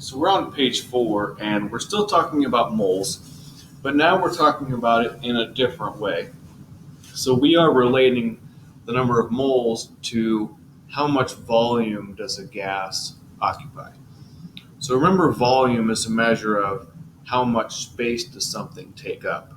So we're on page 4, and we're still talking about moles, but now we're talking about it in a different way. So we are relating the number of moles to how much volume does a gas occupy. So remember, volume is a measure of how much space does something take up.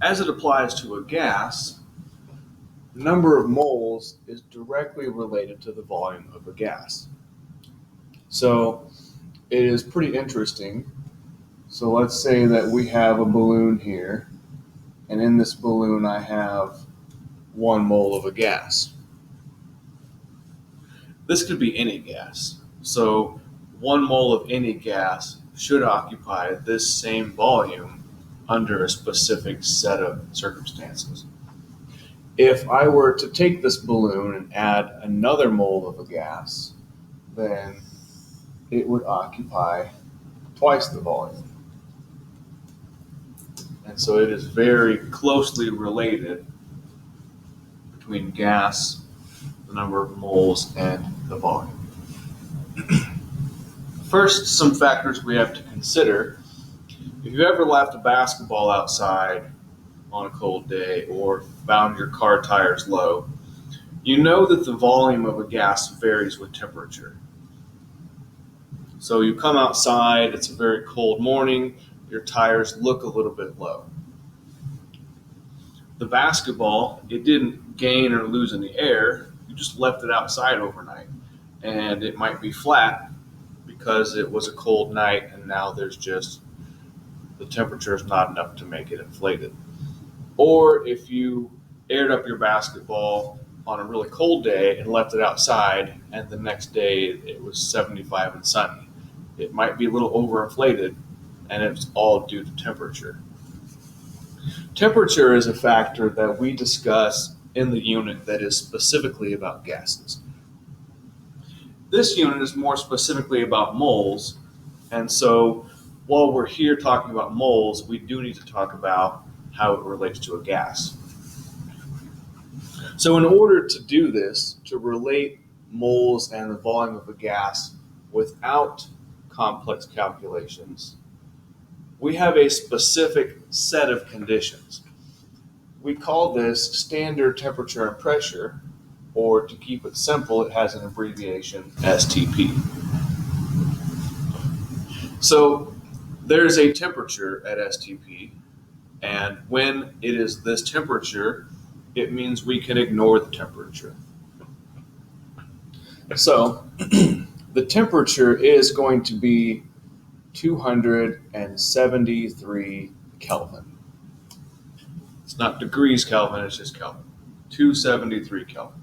As it applies to a gas, the number of moles is directly related to the volume of a gas. So it is pretty interesting. So let's say that we have a balloon here, and in this balloon I have 1 mole of a gas. This could be any gas. So 1 mole of any gas should occupy this same volume under a specific set of circumstances. If I were to take this balloon and add another mole of a gas, then it would occupy twice the volume. And so it is very closely related between gas, the number of moles, and the volume. First, some factors we have to consider. If you ever left a basketball outside on a cold day or found your car tires low, you know that the volume of a gas varies with temperature. So you come outside, it's a very cold morning, your tires look a little bit low. The basketball, it didn't gain or lose any air, you just left it outside overnight. And it might be flat because it was a cold night and now there's just, the temperature is not enough to make it inflated. Or if you aired up your basketball on a really cold day and left it outside and the next day it was 75 and sunny, it might be a little overinflated, and it's all due to temperature. Temperature is a factor that we discuss in the unit that is specifically about gases. This unit is more specifically about moles, and so while we're here talking about moles, we do need to talk about how it relates to a gas. So in order to do this, to relate moles and the volume of a gas without complex calculations, we have a specific set of conditions. We call this standard temperature and pressure, or to keep it simple, it has an abbreviation, STP. So there's a temperature at STP, and when it is this temperature, it means we can ignore the temperature. So the temperature is going to be 273 Kelvin. It's not degrees Kelvin, it's just Kelvin. 273 Kelvin.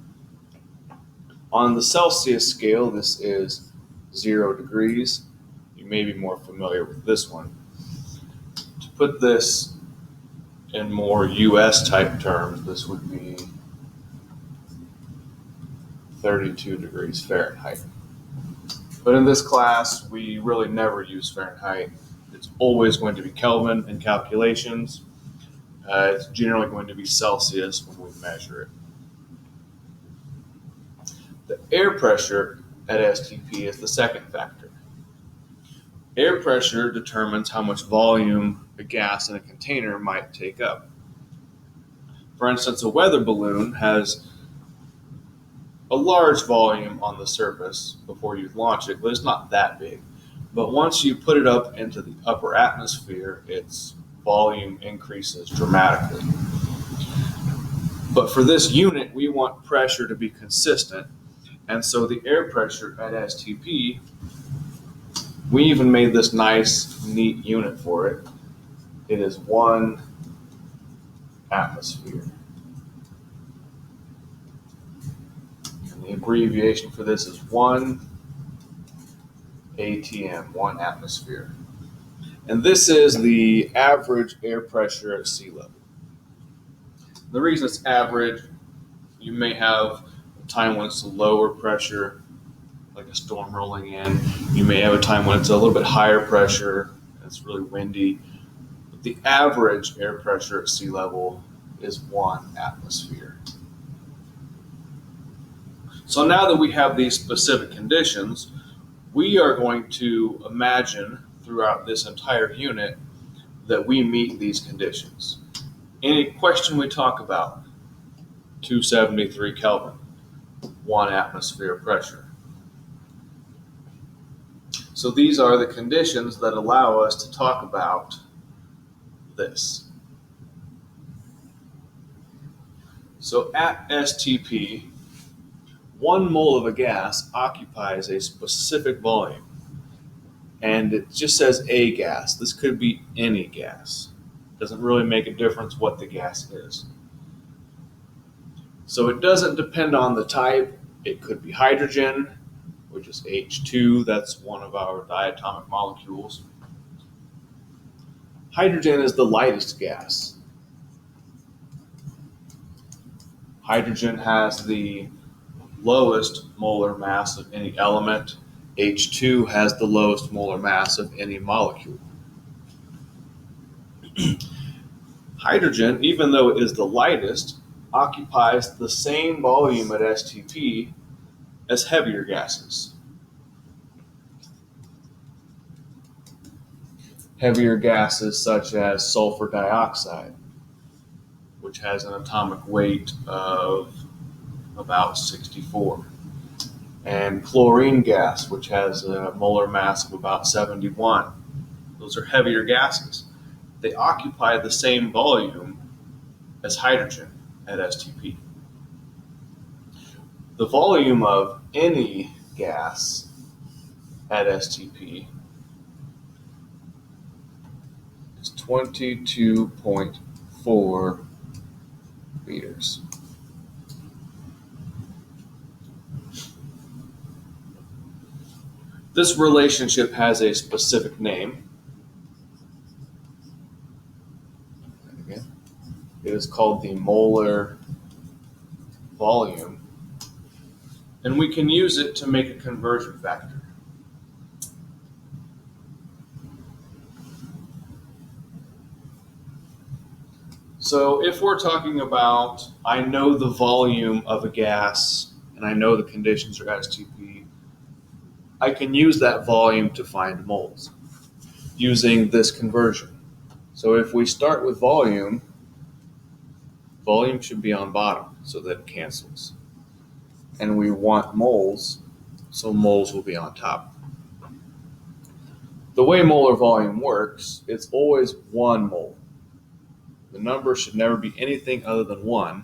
On the Celsius scale, this is 0 degrees. You may be more familiar with this one. To put this in more US type terms, this would be 32 degrees Fahrenheit. But in this class, we really never use Fahrenheit. It's always going to be Kelvin in calculations. It's generally going to be Celsius when we measure it. The air pressure at STP is the second factor. Air pressure determines how much volume a gas in a container might take up. For instance, a weather balloon has a large volume on the surface before you launch it, but it's not that big. But once you put it up into the upper atmosphere, its volume increases dramatically. But for this unit, we want pressure to be consistent, and so the air pressure at STP, we even made this nice, neat unit for it. It is 1 atmosphere. The abbreviation for this is 1 ATM, 1 atmosphere. And this is the average air pressure at sea level. The reason it's average, you may have a time when it's a lower pressure, like a storm rolling in. You may have a time when it's a little bit higher pressure, and it's really windy. But the average air pressure at sea level is 1 atmosphere. So now that we have these specific conditions, We are going to imagine throughout this entire unit that we meet these conditions. Any question we talk about, 273 Kelvin, 1 atmosphere pressure. So these are the conditions that allow us to talk about this. So at STP, 1 mole of a gas occupies a specific volume. And it just says a gas. This could be any gas. Doesn't really make a difference what the gas is. So it doesn't depend on the type. It could be hydrogen, which is H2. That's one of our diatomic molecules. Hydrogen is the lightest gas. Hydrogen has the lowest molar mass of any element. H2 has the lowest molar mass of any molecule. Hydrogen, even though it is the lightest, occupies the same volume at STP as heavier gases. Heavier gases such as sulfur dioxide, which has an atomic weight of about 64, and chlorine gas, which has a molar mass of about 71. Those are heavier gases. They occupy the same volume as hydrogen at STP. The volume of any gas at STP is 22.4 liters. This relationship has a specific name. It is called the molar volume, and we can use it to make a conversion factor. So if we're talking about, I know the volume of a gas and I know the conditions are STP, I can use that volume to find moles using this conversion. So if we start with volume should be on bottom so that it cancels. And we want moles, so moles will be on top. The way molar volume works, it's always 1 mole. The number should never be anything other than 1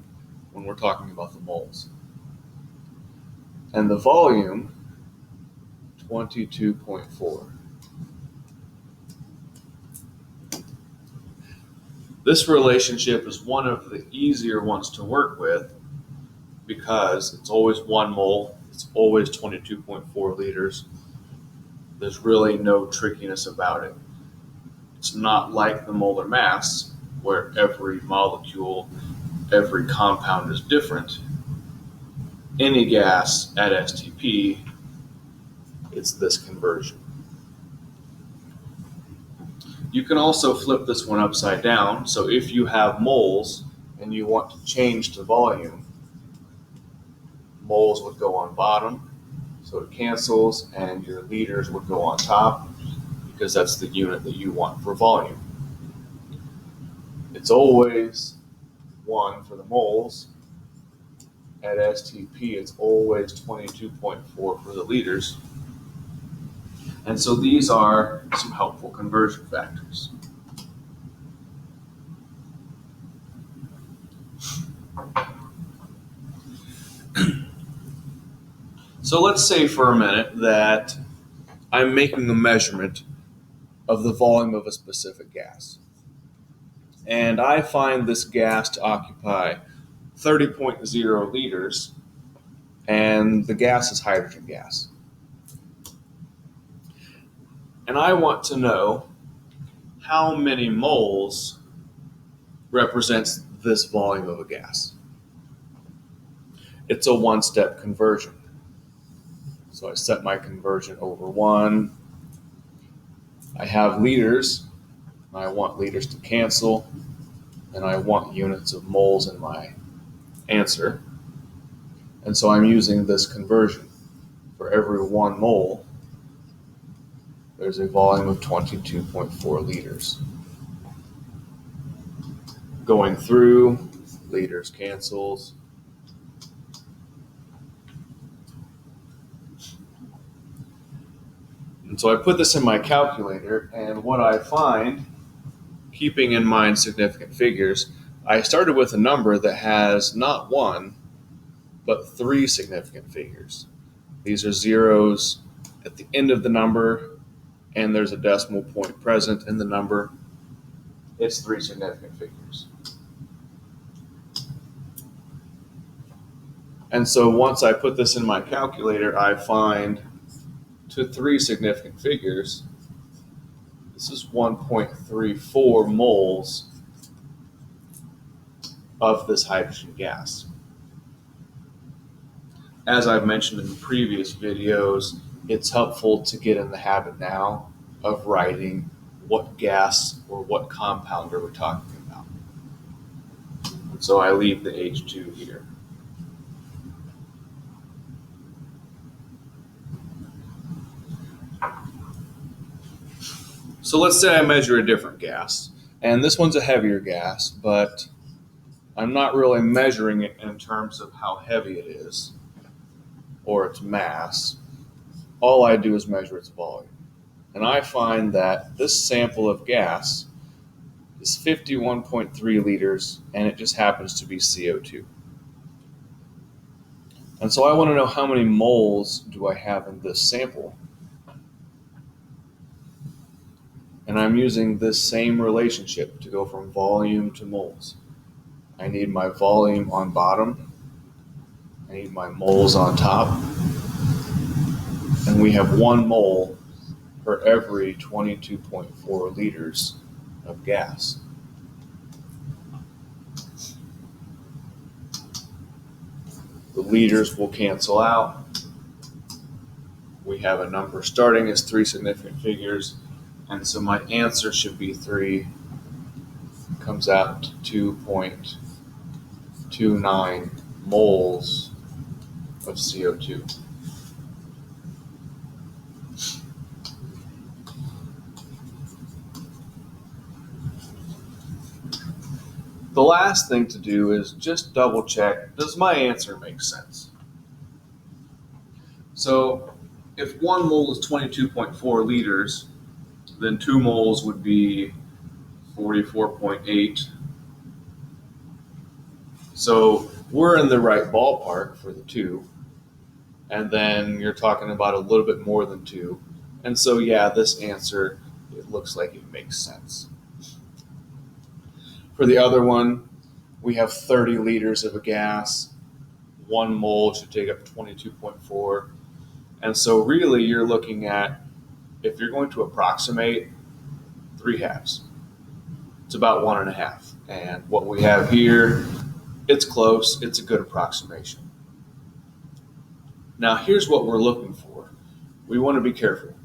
when we're talking about the moles. And the volume, 22.4. This relationship is one of the easier ones to work with because it's always 1 mole, it's always 22.4 liters. There's really no trickiness about it. It's not like the molar mass, where every molecule, every compound is different. Any gas at STP, it's this conversion. You can also flip this one upside down. So if you have moles and you want to change to volume, moles would go on bottom, so it cancels, and your liters would go on top because that's the unit that you want for volume. It's always 1 for the moles. At STP, it's always 22.4 for the liters. And so these are some helpful conversion factors. So let's say for a minute that I'm making a measurement of the volume of a specific gas. And I find this gas to occupy 30.0 liters, and the gas is hydrogen gas. And I want to know how many moles represents this volume of a gas. It's a 1-step conversion. So I set my conversion over 1. I have liters. I want liters to cancel. And I want units of moles in my answer. And so I'm using this conversion. For every 1 mole, there's a volume of 22.4 liters. Going through, liters cancels. And so I put this in my calculator, and what I find, keeping in mind significant figures, I started with a number that has not one, but three significant figures. These are zeros at the end of the number, and there's a decimal point present in the number. It's three significant figures. And so once I put this in my calculator, I find to three significant figures, this is 1.34 moles of this hydrogen gas. As I've mentioned in previous videos, it's helpful to get in the habit now of writing what gas or what compound we're talking about. And so I leave the H2 here. So let's say I measure a different gas, and this one's a heavier gas, but I'm not really measuring it in terms of how heavy it is or its mass. All I do is measure its volume. And I find that this sample of gas is 51.3 liters, and it just happens to be CO2. And so I want to know how many moles do I have in this sample. And I'm using this same relationship to go from volume to moles. I need my volume on bottom. I need my moles on top. And we have 1 mole for every 22.4 liters of gas. The liters will cancel out. We have a number starting as three significant figures. And so my answer should be 3, comes out to 2.29 moles of CO2. The last thing to do is just double check, does my answer make sense? So if 1 mole is 22.4 liters, then 2 moles would be 44.8. So we're in the right ballpark for the 2. And then you're talking about a little bit more than 2. And so, yeah, this answer, it looks like it makes sense. For the other one, we have 30 liters of a gas. 1 mole should take up 22.4. And so really you're looking at, if you're going to approximate, 3 halves. It's about 1.5. And what we have here, it's close. It's a good approximation. Now here's what we're looking for. We want to be careful.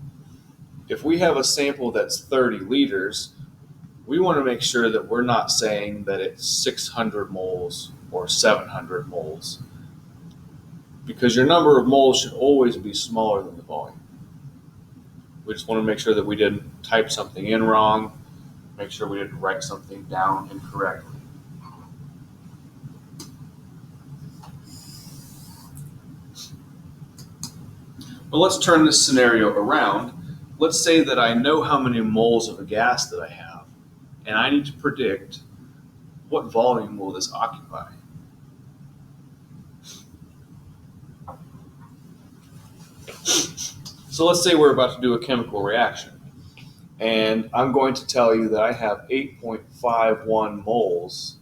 If we have a sample that's 30 liters, we want to make sure that we're not saying that it's 600 moles or 700 moles, because your number of moles should always be smaller than the volume. We just want to make sure that we didn't type something in wrong, make sure we didn't write something down incorrectly. But let's turn this scenario around. Let's say that I know how many moles of a gas that I have, and I need to predict what volume will this occupy. So let's say we're about to do a chemical reaction, and I'm going to tell you that I have 8.51 moles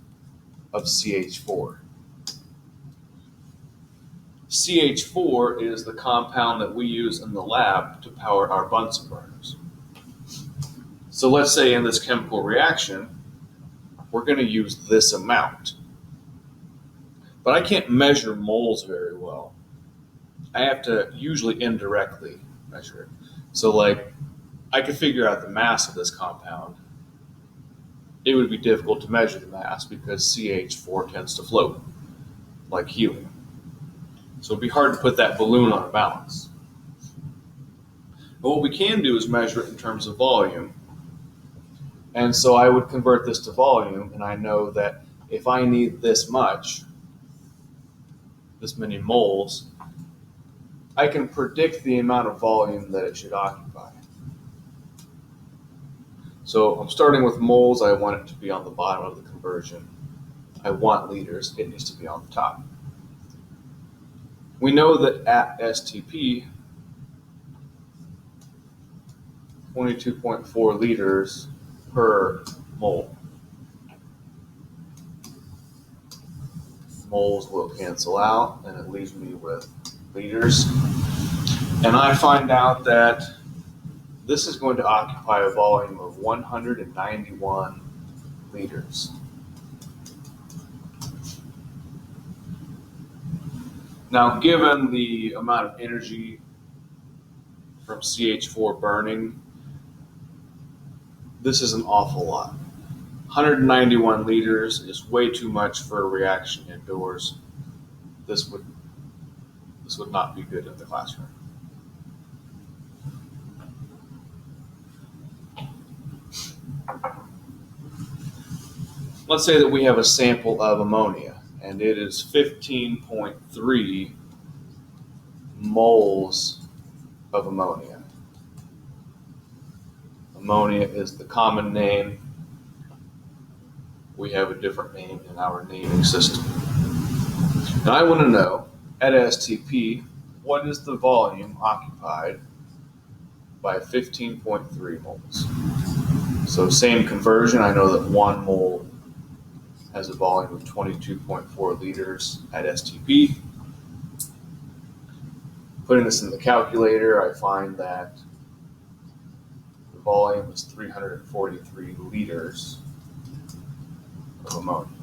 of CH4. CH4 is the compound that we use in the lab to power our Bunsen burners. So let's say in this chemical reaction, we're going to use this amount. But I can't measure moles very well. I have to usually indirectly measure it. So like, I could figure out the mass of this compound. It would be difficult to measure the mass because CH4 tends to float like helium. So it'd be hard to put that balloon on a balance. But what we can do is measure it in terms of volume. And so I would convert this to volume, and I know that if I need this many moles, I can predict the amount of volume that it should occupy. So I'm starting with moles. I want it to be on the bottom of the conversion. I want liters. It needs to be on the top. We know that at STP, 22.4 liters per mole. Moles will cancel out, and it leaves me with liters. And I find out that this is going to occupy a volume of 191 liters. Now, given the amount of energy from CH4 burning, this is an awful lot. 191 liters is way too much for a reaction indoors. This would not be good in the classroom. Let's say that we have a sample of ammonia, and it is 15.3 moles of ammonia. Ammonia is the common name. We have a different name in our naming system. And I want to know, at STP, what is the volume occupied by 15.3 moles? So same conversion, I know that 1 mole has a volume of 22.4 liters at STP. Putting this in the calculator, I find that the volume is 343 liters of ammonia.